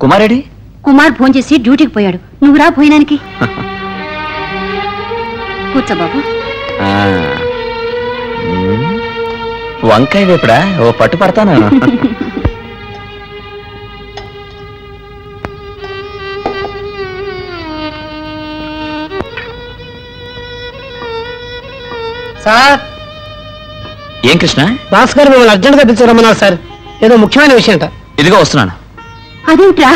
కుమారేడి? Kumar phone చేసి డ్యూటీకి పోయాడు. నువ్వు రా భోజనానికి. కూర్చో బాబు. వంకాయ వేపుడా? ఓ పట్టు పడతాను. సార్. ఏం కృష్ణ? భాస్కర్ మిమ్మల్ని అర్జెంట్ గా పిలిచారమ్మన్నారు సార్. ఏదో ముఖ్యమైన విషయం అంట. ఇదిగో వస్తున్నాను. అదేమిట్రా?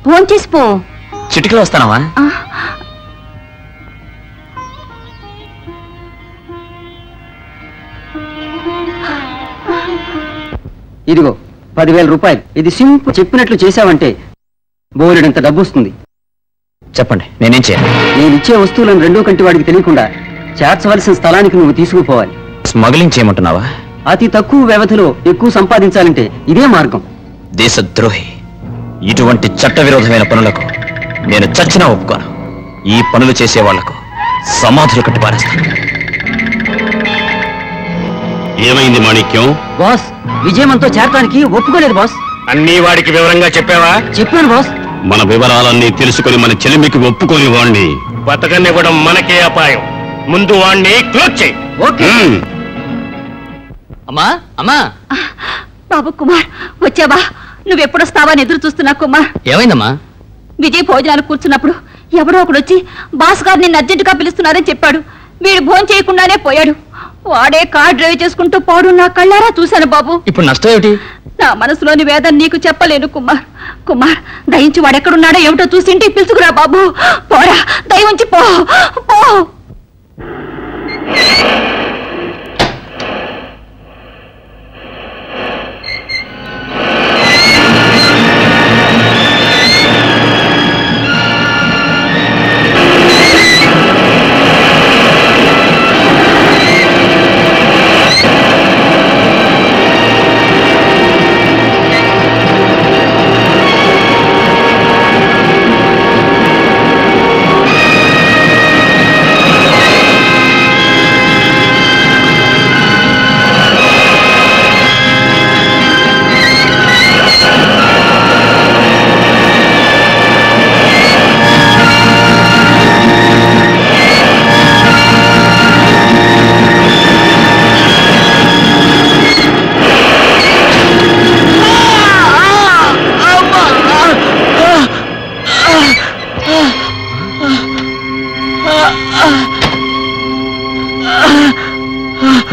ఫోన్ చేసి పో. చిటికలో వస్తానవా? ఇదిగో 10,000 రూపాయలు. ఇది సింపుల్. చెప్పినట్లు చేశావంటే బోలెడంత డబ్బు వస్తుంది. చెప్పండి, నేనేం చేయాలి? నేను ఇచ్చే వస్తువులను రెండో కంటి వాడికి తెలియకుండా చేర్చవలసిన స్థలానికి నువ్వు తీసుకుపోవాలి. స్మగ్లింగ్ చేయమంటున్నావా? అతి తక్కువ వ్యవధిలో ఎక్కువ సంపాదించాలంటే ఇదే మార్గం. దేశద్రోహి, ఇటువంటి చట్టవిరోధమైన పనులకు నేను చచ్చినా ఒప్పుకోను. ఈ పనులు చేసే వాళ్లకు సమాధులు కట్టి పారేస్తాను. ఏమైంది మాణిక్యం? బాస్, విజయమంతో చేరటానికి ఒప్పుకోలేదు బాస్. అన్ని వాడికి వివరంగా చెప్పావా? చెప్పాను బాస్. మన వివరాలన్నీ తెలుసుకుని మన చెలిమికి ఒప్పుకొని వాణ్ణి బతకనివ్వడం మనకే అపాయం. ముందు వాణ్ణి క్లోజ్ చేయి. అమ్మా అమ్మా. బాబు కుమార్, వచ్చావా? నువ్వెప్పుడొస్తావా అని ఎదురు చూస్తున్నా కుమార్. ఏమైందమ్మా? విజయ్ భోజనాలు కూర్చున్నప్పుడు ఎవడో ఒకడు వచ్చి బాస్ గారు నిన్ను అర్జెంటుగా పిలుస్తున్నారని చెప్పాడు. వీడు భోజనం చేయకుండానే పోయాడు. వాడే కార్ డ్రైవ్ చేసుకుంటూ పోడు నా కళ్ళారా చూశాను బాబు. ఇప్పుడు నష్టం ఏమిటి? నా మనసులోని వేదన నీకు చెప్పలేను కుమార్. కుమార్, దయించి వాడెక్కడున్నాడో ఏమిటో చూసి ఇంటికి పిలుచుకురా బాబు. పోరా, దయించి పో పో.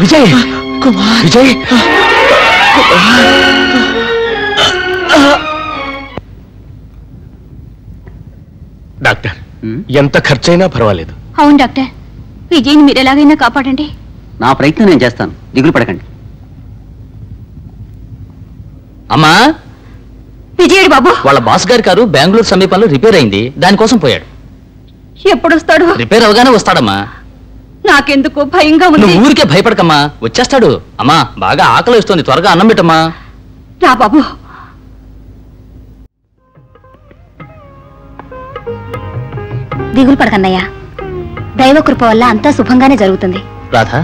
విజయ్ కుమార్, విజయ్ డాక్టర్, ఎంత ఖర్చైనా పర్వాలేదు. అవును డాక్టర్, విజయ్ని మీరు ఎలాగైనా కాపాడండి. నా ప్రయత్నం నేను చేస్తాను, దిగులు పడకండి. అమ్మా, విజయుడు బాబు, వాళ్ళ బాస్ గారి కారు బెంగళూరు సమీపంలో రిపేర్ అయింది. దానికోసం పోయాడు. ఎప్పుడు వస్తాడు? రిపేర్ అవగానే వస్తాడమ్మా. నాకెందుకు భయంగా ఉంది. నువ్వు ఊరికే భయపడకమ్మా, వచ్చేస్తాడు. అమ్మా, బాగా ఆకలి వస్తుంది, త్వరగా అన్నం పెట్టమ్మా. రా బాబు. దిగులు పడకన్నయ్యా, దైవ కృప వల్ల అంతా శుభంగానే జరుగుతుంది. రాధా,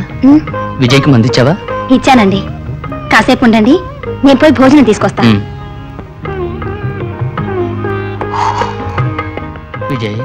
విజయ్కి మందిచ్చావా? ఇచ్చానండి. కాసేపు ఉండండి, నేను పోయి భోజనం తీసుకొస్తాను. విజయ్,